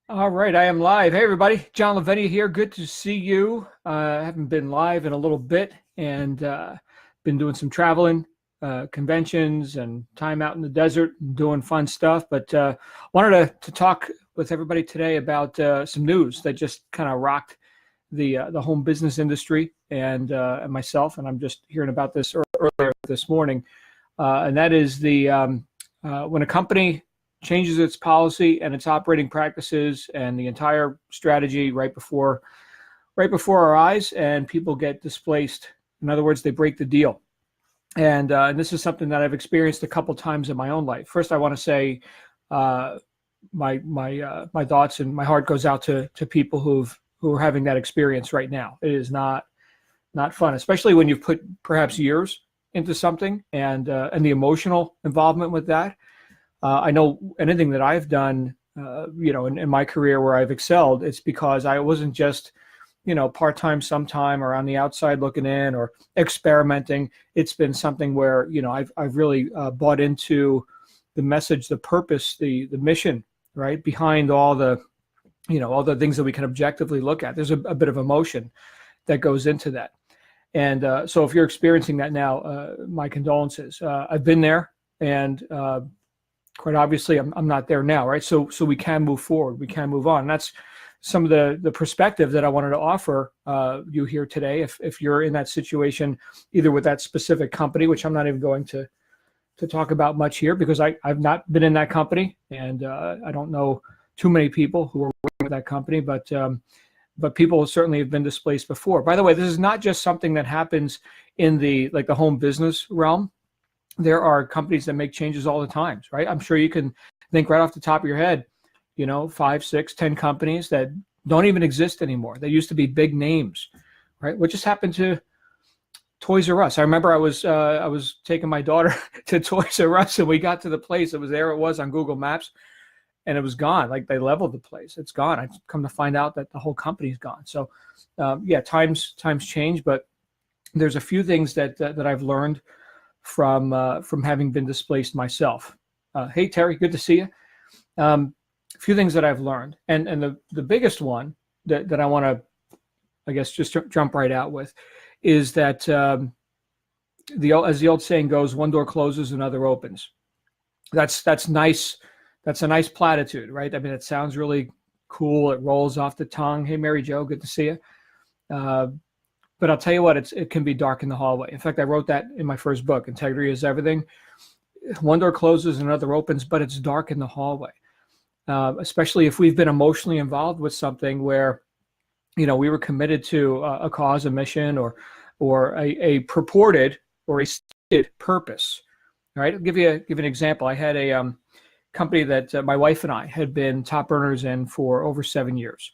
All right, I am live. Hey, everybody. John Lavenia here. Good to see you. I haven't been live in a little bit and been doing some traveling, conventions, and time out in the desert, and doing fun stuff. But wanted to talk with everybody today about some news that just kind of rocked the home business industry and myself. And I'm just hearing about this earlier this morning, and that is when a company changes its policy and its operating practices and the entire strategy right before our eyes, and people get displaced. In other words, they break the deal. And this is something that I've experienced a couple times in my own life. First, I want to say uh, my thoughts and my heart goes out to people who are having that experience right now. It is not fun, especially when you've put perhaps years into something and the emotional involvement with that. I know anything that I've done, in my career where I've excelled, it's because I wasn't just, part-time sometime or on the outside looking in or experimenting. It's been something where, I've really bought into the message, the purpose, the mission, right, behind all the things that we can objectively look at. There's a bit of emotion that goes into that. And so if you're experiencing that now, my condolences. I've been there, and quite obviously I'm not there now, right? So we can move forward, we can move on. And that's some of the perspective that I wanted to offer you here today. If you're in that situation, either with that specific company, which I'm not even going to talk about much here because I've not been in that company, and I don't know too many people who are working with that company, but people certainly have been displaced before. By the way, this is not just something that happens in the home business realm. There are companies that make changes all the time, right? I'm sure you can think right off the top of your head, 5, 6, 10 companies that don't even exist anymore. They used to be big names, right? What just happened to Toys R Us? I remember I was taking my daughter to Toys R Us, and we got to the place. It was on Google Maps, and it was gone. Like, they leveled the place. It's gone. I come to find out that the whole company's gone. So, times change, but there's a few things that I've learned from having been displaced myself. Hey, Terry, good to see you. A few things that I've learned, and the biggest one that I want to, I guess, just jump right out with, is that as the old saying goes, one door closes, another opens. That's nice. That's a nice platitude, right? I mean, it sounds really cool. It rolls off the tongue. Hey, Mary Jo, good to see you. But I'll tell you what, it can be dark in the hallway. In fact, I wrote that in my first book, Integrity is Everything. One door closes, another opens, but it's dark in the hallway. Especially if we've been emotionally involved with something where, we were committed to a cause, a mission, or a purported or a stated purpose. All right, I'll give you an example. I had a company that my wife and I had been top earners in for over 7 years,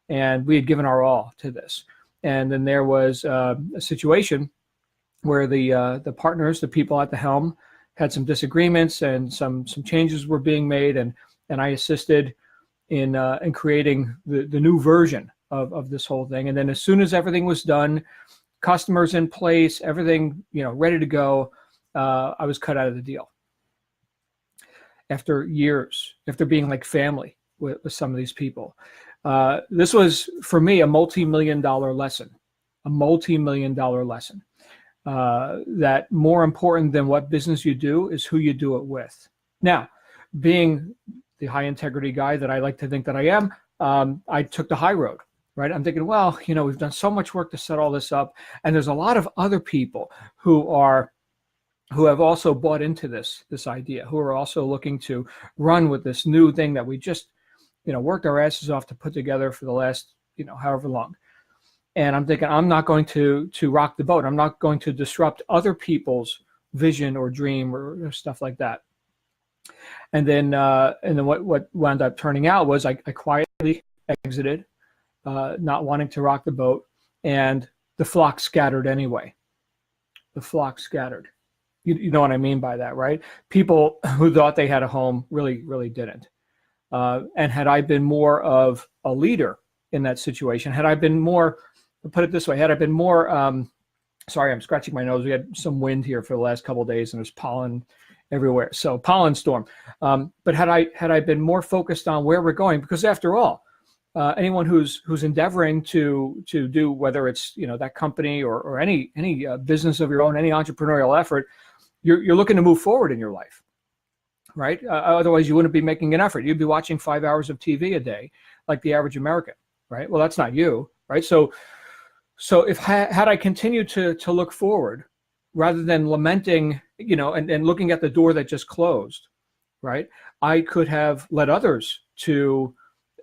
and we had given our all to this. And then there was a situation where the partners, the people at the helm, had some disagreements, and some changes were being made, and I assisted in creating the new version of this whole thing. And then as soon as everything was done, customers in place, everything ready to go, I was cut out of the deal. After years, after being like family with some of these people. This was, for me, a multi-million-dollar lesson, that more important than what business you do is who you do it with. Now, being the high integrity guy that I like to think that I am, I took the high road, right? I'm thinking, well, we've done so much work to set all this up, and there's a lot of other people who have also bought into this idea, who are also looking to run with this new thing that we just worked our asses off to put together for the last, however long. And I'm thinking, I'm not going to rock the boat. I'm not going to disrupt other people's vision or dream or stuff like that. And then what wound up turning out was I quietly exited, not wanting to rock the boat, and the flock scattered anyway. The flock scattered. You know what I mean by that, right? People who thought they had a home really, really didn't. And had I been more of a leader in that situation, had I been more, put it this way, had I been more, sorry, I'm scratching my nose. We had some wind here for the last couple of days, and there's pollen everywhere. So pollen storm. But had I been more focused on where we're going, because after all, anyone who's endeavoring to do, whether it's that company or any business of your own, any entrepreneurial effort, you're looking to move forward in your life, right? Otherwise, you wouldn't be making an effort. You'd be watching 5 hours of TV a day, like the average American, right? Well, that's not you, right? So if had I continued to look forward rather than lamenting, and looking at the door that just closed, right? I could have led others to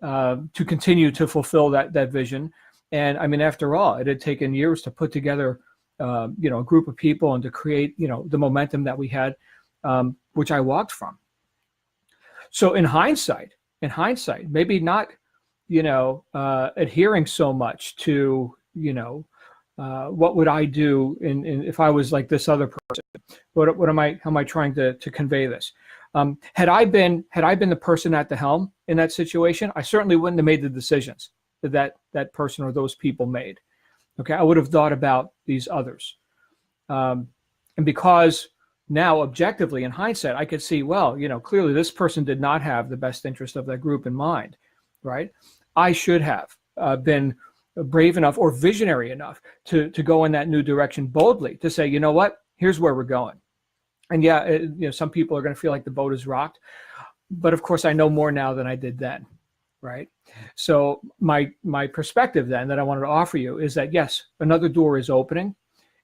continue to fulfill that vision. And I mean, after all, it had taken years to put together, a group of people and to create, the momentum that we had, which I walked from. So in hindsight, maybe not, adhering so much to, what would I do if I was like this other person? How am I trying to convey this? Had I been the person at the helm in that situation, I certainly wouldn't have made the decisions that person or those people made. Okay, I would have thought about these others, and because now objectively in hindsight, I could see, well, clearly this person did not have the best interest of that group in mind, right? I should have been brave enough or visionary enough to go in that new direction boldly, to say, you know what, here's where we're going. And yeah, some people are going to feel like the boat is rocked, but of course I know more now than I did then, right? So my perspective then that I wanted to offer you is that yes, another door is opening,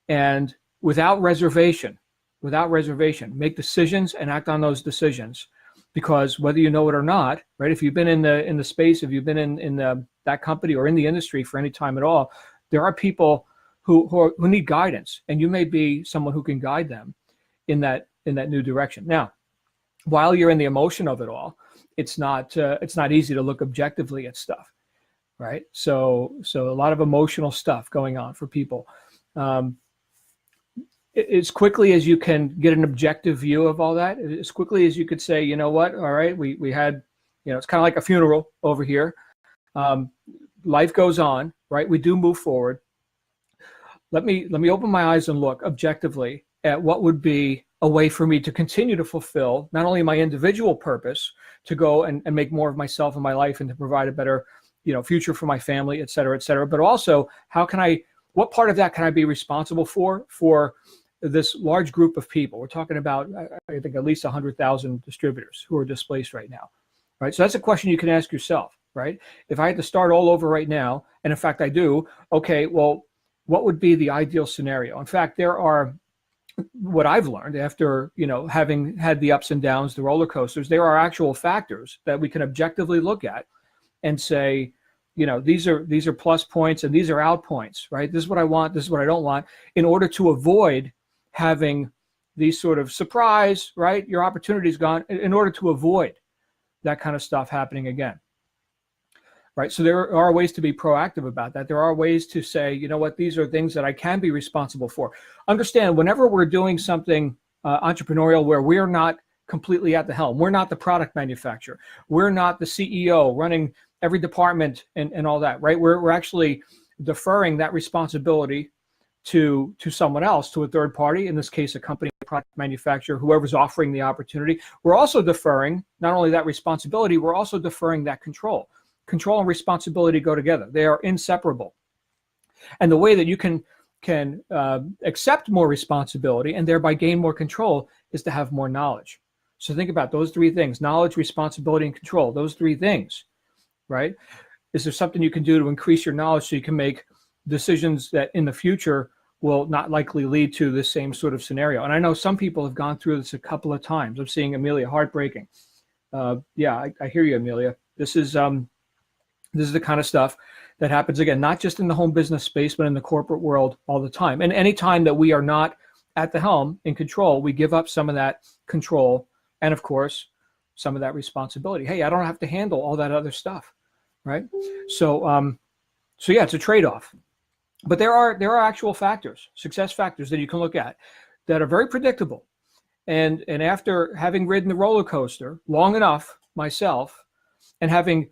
and without reservation, make decisions and act on those decisions, because whether you know it or not, right? If you've been in the space, if you've been in that company or in the industry for any time at all, there are people who need guidance, and you may be someone who can guide them in that new direction. Now, while you're in the emotion of it all, it's not easy to look objectively at stuff, right? So a lot of emotional stuff going on for people. As quickly as you can get an objective view of all that, as quickly as you could say, you know what, all right, we had, it's kind of like a funeral over here. Life goes on, right? We do move forward. Let me open my eyes and look objectively at what would be a way for me to continue to fulfill not only my individual purpose to go and make more of myself and my life and to provide a better, future for my family, et cetera, but also what part of that can I be responsible for this large group of people? We're talking about, I think, at least 100,000 distributors who are displaced right now, right? So that's a question you can ask yourself, right? If I had to start all over right now, and in fact I do, okay, well, what would be the ideal scenario? In fact, what I've learned after, having had the ups and downs, the roller coasters, there are actual factors that we can objectively look at and say, these are plus points and these are out points, right? This is what I want, this is what I don't want, in order to avoid having these sort of surprise, right? Your opportunity's gone, in order to avoid that kind of stuff happening again. Right. So there are ways to be proactive about that. There are ways to say, you know what, these are things that I can be responsible for. Understand, whenever we're doing something entrepreneurial where we're not completely at the helm, we're not the product manufacturer, we're not the CEO running every department and all that, right? We're actually deferring that responsibility to someone else, to a third party, in this case, a company, a product manufacturer, whoever's offering the opportunity. We're also deferring not only that responsibility, we're also deferring that control. Control and responsibility go together. They are inseparable. And the way that you can accept more responsibility and thereby gain more control is to have more knowledge. So think about those three things: knowledge, responsibility, and control. Those three things, right? Is there something you can do to increase your knowledge so you can make decisions that in the future will not likely lead to the same sort of scenario? And I know some people have gone through this a couple of times. I'm seeing Amelia, heartbreaking. Yeah, I hear you, Amelia. This is the kind of stuff that happens, again, not just in the home business space, but in the corporate world all the time. And any time that we are not at the helm, in control, we give up some of that control and, of course, some of that responsibility. Hey, I don't have to handle all that other stuff, right? So yeah, it's a trade-off. But there are actual factors, success factors that you can look at that are very predictable. And after having ridden the roller coaster long enough myself, and having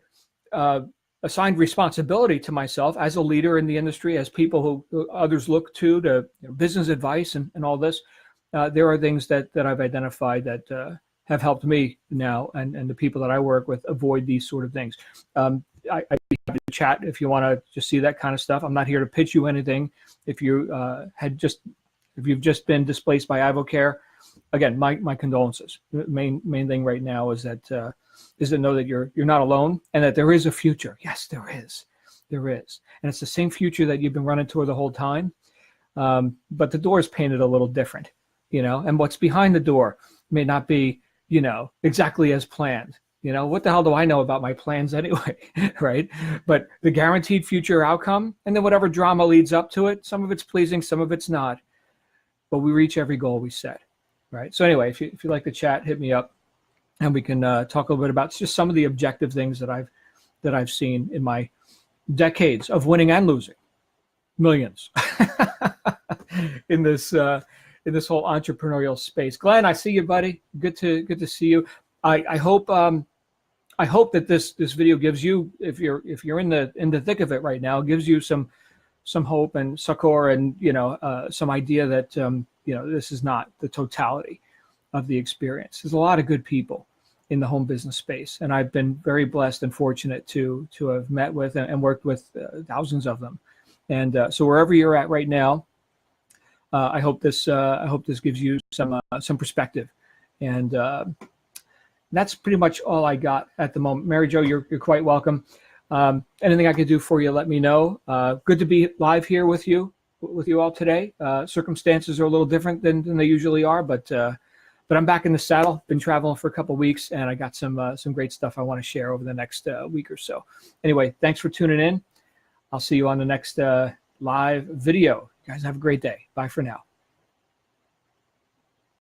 assigned responsibility to myself as a leader in the industry, as people who others look to business advice and all this, there are things that I've identified that have helped me now and the people that I work with avoid these sort of things. I'd be happy to chat if you want to just see that kind of stuff. I'm not here to pitch you anything. If you if you've just been displaced by Advocare, again, my condolences. The main thing right now is that is to know that you're not alone and that there is a future. Yes, there is, and it's the same future that you've been running toward the whole time. But the door is painted a little different, and what's behind the door may not be, exactly as planned. What the hell do I know about my plans anyway, right? But the guaranteed future outcome, and then whatever drama leads up to it, some of it's pleasing, some of it's not, but we reach every goal we set, right? So anyway, if you like the chat, hit me up, and we can talk a little bit about just some of the objective things that I've seen in my decades of winning and losing millions in this whole entrepreneurial space. Glenn, I see you, buddy. Good to see you. I hope that this video gives you, if you're in the thick of it right now, gives you some hope and succor and some idea that this is not the totality of the experience. There's a lot of good people in the home business space, and I've been very blessed and fortunate to have met with and worked with thousands of them. And so wherever you're at right now, I hope this gives you some perspective. And that's pretty much all I got at the moment. Mary Jo, you're quite welcome. Anything I could do for you, let me know. Good to be live here with you all today. Circumstances are a little different than they usually are, but I'm back in the saddle. Been traveling for a couple of weeks, and I got some great stuff I want to share over the next week or so. Anyway, thanks for tuning in. I'll see you on the next live video. You guys have a great day. Bye for now.